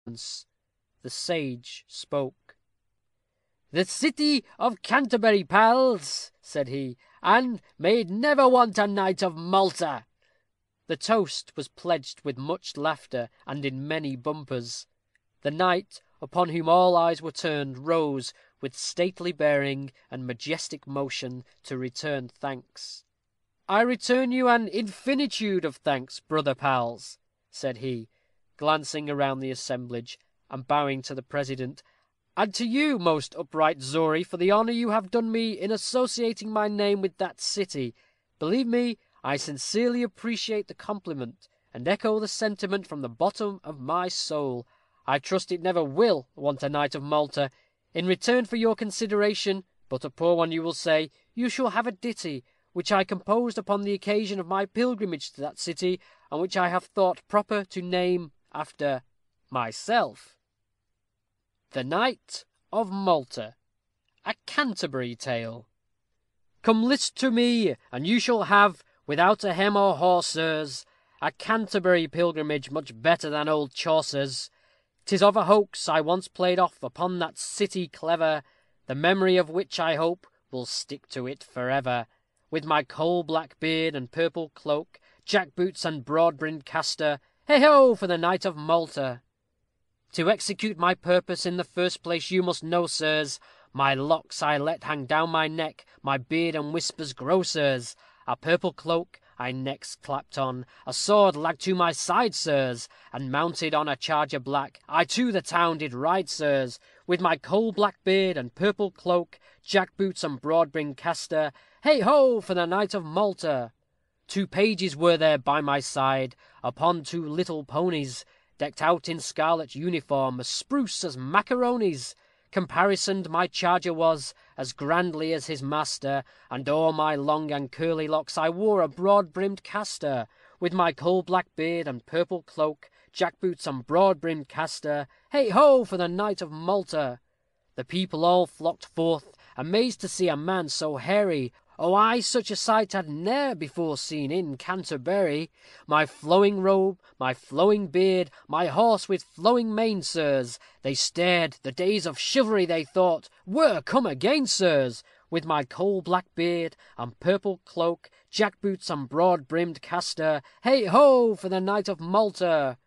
The sage spoke. "The city of Canterbury, pals," said he, "and may it never want a knight of Malta." The toast was pledged with much laughter, and in many bumpers. The knight, upon whom all eyes were turned, rose, with stately bearing and majestic motion, to return thanks. "I return you an infinitude of thanks, brother pals," said he, glancing around the assemblage, and bowing to the president, "and to you, most upright Zory, for the honor you have done me in associating my name with that city. Believe me, I sincerely appreciate the compliment, and echo the sentiment from the bottom of my soul. I trust it never will want a knight of Malta. In return for your consideration, but a poor one you will say, you shall have a ditty, which I composed upon the occasion of my pilgrimage to that city, and which I have thought proper to name after myself. The Knight of Malta, a Canterbury Tale. Come list to me, and you shall have, without a hem or haw, sirs, a Canterbury pilgrimage much better than old Chaucer's. 'Tis of a hoax I once played off upon that city clever, the memory of which I hope will stick to it forever. With my coal-black beard and purple cloak, jack-boots and broad-brimmed castor, hey-ho for the Knight of Malta. To execute my purpose, in the first place you must know, sirs, my locks I let hang down my neck, my beard and whiskers grow, sirs. A purple cloak I next clapped on, a sword lagged to my side, sirs, and mounted on a charger black, I to the town did ride, sirs, with my coal-black beard and purple cloak, jack-boots and broad-brimmed castor, hey-ho for the Knight of Malta. 2 pages were there by my side, upon 2 little ponies, decked out in scarlet uniform, as spruce as macaronis. Comparisoned my charger was, as grandly as his master, and o'er my long and curly locks I wore a broad-brimmed castor, with my coal-black beard and purple cloak, jack-boots and broad-brimmed castor, hey-ho for the Knight of Malta. The people all flocked forth, amazed to see a man so hairy. Oh, I such a sight had ne'er before seen in Canterbury. My flowing robe, my flowing beard, my horse with flowing mane, sirs, they stared, the days of chivalry, they thought, were come again, sirs. With my coal-black beard and purple cloak, jack-boots and broad-brimmed castor, hey-ho for the Knight of Malta.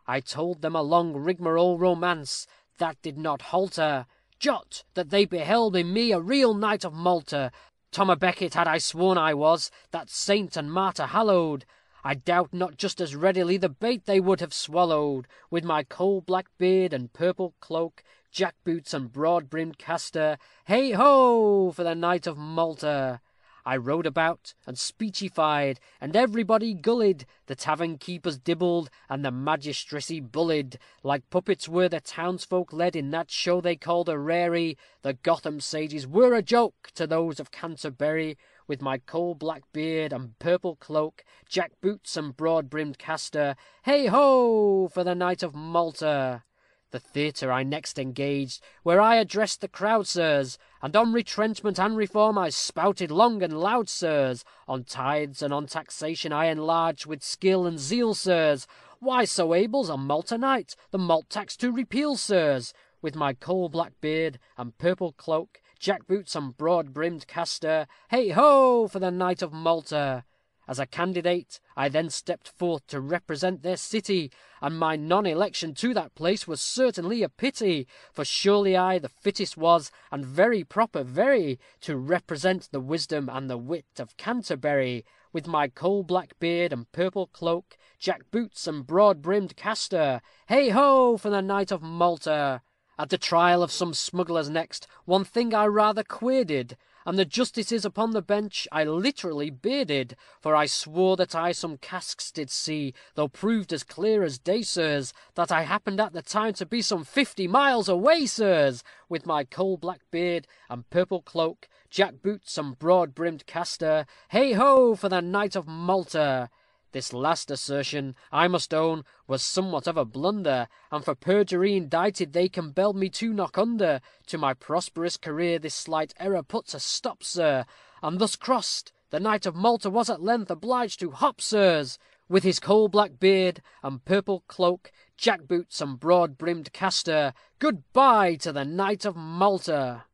I told them a long rigmarole romance, that did not halter. Jot, that they beheld in me a real Knight of Malta. Tom a Becket had I sworn I was, that saint and martyr hallowed. I doubt not just as readily the bait they would have swallowed. With my coal-black beard and purple cloak, jack-boots and broad-brimmed castor, hey-ho for the Knight of Malta. I rode about and speechified, and everybody gullied. The tavern-keepers dibbled, and the magistracy bullied. Like puppets were the townsfolk led in that show they called a rarey. The Gotham sages were a joke to those of Canterbury. With my coal-black beard and purple cloak, jack-boots and broad-brimmed castor, hey-ho for the Knight of Malta. The theatre I next engaged, where I addressed the crowd, sirs, and on retrenchment and reform I spouted long and loud, sirs. On tithes and on taxation I enlarged with skill and zeal, sirs. Why so able's a Malta knight the malt tax to repeal, sirs. With my coal-black beard and purple cloak, jack-boots and broad-brimmed castor, hey-ho for the Knight of Malta. As a candidate, I then stepped forth to represent their city, and my non-election to that place was certainly a pity, for surely I the fittest was, and very proper, very, to represent the wisdom and the wit of Canterbury. With my coal-black beard and purple cloak, jack-boots and broad-brimmed castor, hey-ho for the Knight of Malta. At the trial of some smugglers next, one thing I rather queer did, and the justices upon the bench I literally bearded, for I swore that I some casks did see, though proved as clear as day, sirs, that I happened at the time to be some 50 miles away, sirs. With my coal-black beard and purple cloak, jack-boots and broad-brimmed castor, hey-ho for the Knight of Malta. This last assertion, I must own, was somewhat of a blunder, and for perjury indicted they compelled me to knock under. To my prosperous career this slight error puts a stop, sir, and thus crossed, the Knight of Malta was at length obliged to hop, sirs. With his coal-black beard and purple cloak, jackboots and broad-brimmed castor. Good-bye to the Knight of Malta."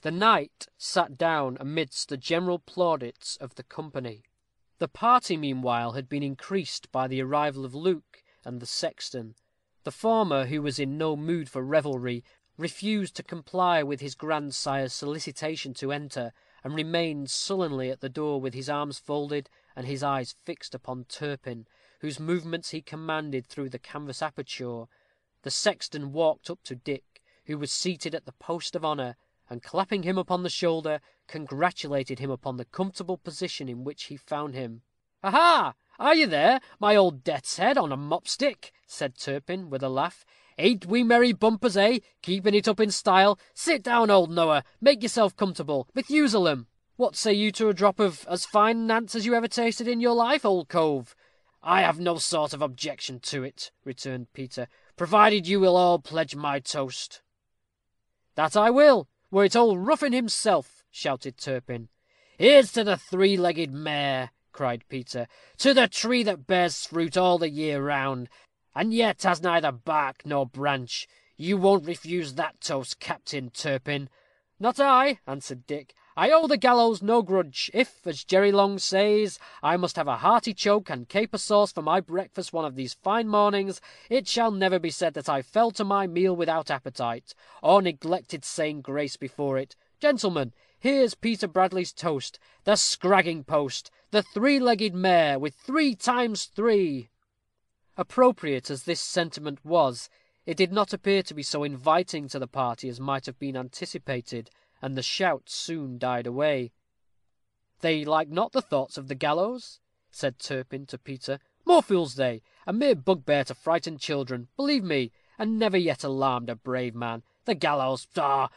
The knight sat down amidst the general plaudits of the company. The party, meanwhile, had been increased by the arrival of Luke and the sexton. The former, who was in no mood for revelry, refused to comply with his grandsire's solicitation to enter, and remained sullenly at the door with his arms folded and his eyes fixed upon Turpin, whose movements he commanded through the canvas aperture. The sexton walked up to Dick, who was seated at the post of honor, and clapping him upon the shoulder, congratulated him upon the comfortable position in which he found him. "Aha! Are you there, my old death's head on a mopstick?" said Turpin, with a laugh. "Ain't we merry bumpers, eh? Keeping it up in style. Sit down, old Noah. Make yourself comfortable. Methusalem, what say you to a drop of as fine Nance as you ever tasted in your life, old cove?" "I have no sort of objection to it," returned Peter, "provided you will all pledge my toast." "That I will, were it old Ruffin himself," shouted Turpin. "Here's to the three-legged mare," cried Peter, "to the tree that bears fruit all the year round, and yet has neither bark nor branch. You won't refuse that toast, Captain Turpin." "Not I," answered Dick. "I owe the gallows no grudge. If, as Jerry Long says, I must have a hearty choke and caper sauce for my breakfast one of these fine mornings, it shall never be said that I fell to my meal without appetite, or neglected saying grace before it. Gentlemen, here's Peter Bradley's toast, the scragging post, the three-legged mare, with 3 times 3. Appropriate as this sentiment was, it did not appear to be so inviting to the party as might have been anticipated, and the shouts soon died away. "They like not the thoughts of the gallows?" said Turpin to Peter. "More fools they, a mere bugbear to frighten children, believe me, and never yet alarmed a brave man. The gallows,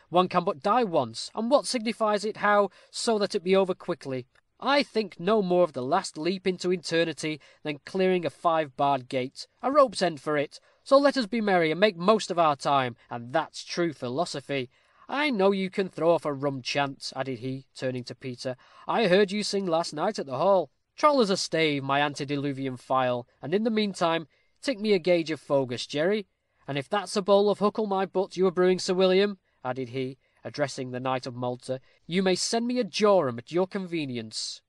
one can but die once, and what signifies it how, so that it be over quickly? I think no more of the last leap into eternity than clearing a 5-barred gate. A rope's end for it. So let us be merry, and make most of our time, and that's true philosophy. I know you can throw off a rum chant," added he, turning to Peter. "I heard you sing last night at the hall. Troll as a stave, my antediluvian file, and in the meantime, take me a gauge of Fogus, Jerry. And if that's a bowl of huckle my butt you are brewing, Sir William," added he, addressing the Knight of Malta, "you may send me a jorum at your convenience."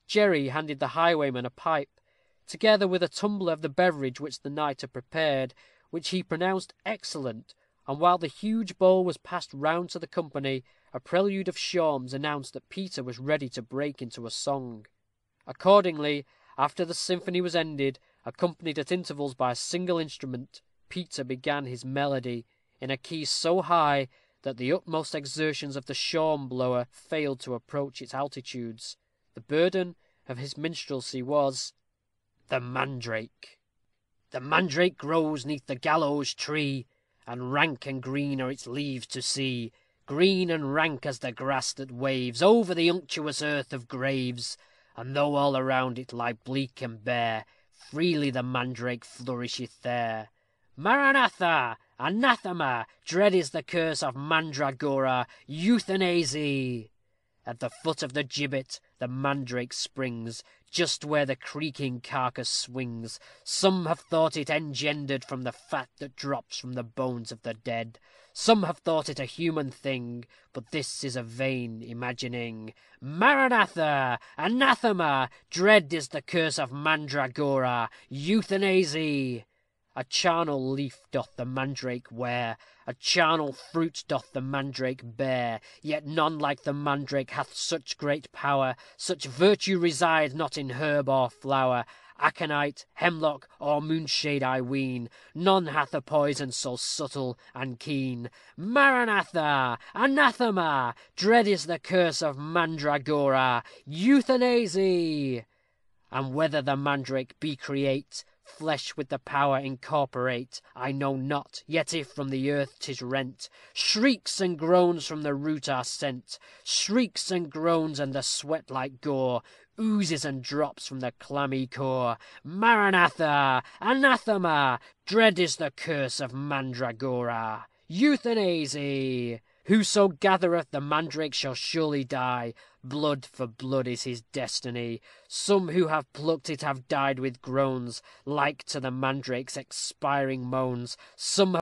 Jerry handed the highwayman a pipe, together with a tumbler of the beverage which the knight had prepared, which he pronounced excellent, and while the huge bowl was passed round to the company, a prelude of shawms announced that Peter was ready to break into a song. Accordingly, after the symphony was ended, accompanied at intervals by a single instrument, Peter began his melody, in a key so high that the utmost exertions of the shawm blower failed to approach its altitudes. The burden of his minstrelsy was The Mandrake. The mandrake grows neath the gallows tree, and rank and green are its leaves to see, green and rank as the grass that waves over the unctuous earth of graves. And though all around it lie bleak and bare, freely the mandrake flourisheth there. Maranatha, anathema, dread is the curse of mandragora, euthanasy. At the foot of the gibbet the mandrake springs, just where the creaking carcass swings. Some have thought it engendered from the fat that drops from the bones of the dead. Some have thought it a human thing, but this is a vain imagining. Maranatha, anathema, dread is the curse of mandragora, euthanasy. A charnel leaf doth the mandrake wear, a charnel fruit doth the mandrake bear, yet none like the mandrake hath such great power, such virtue resides not in herb or flower, aconite, hemlock, or moonshade I ween, none hath a poison so subtle and keen. Maranatha, anathema, dread is the curse of mandragora, euthanasy. And whether the mandrake be create, flesh with the power incorporate, I know not, yet if from the earth 'tis rent, shrieks and groans from the root are sent, shrieks and groans, and the sweat like gore oozes and drops from the clammy core. Maranatha, anathema, dread is the curse of mandragora, euthanasy. Whoso gathereth the mandrake shall surely die. Blood for blood is his destiny. Some who have plucked it have died with groans, like to the mandrake's expiring moans. Some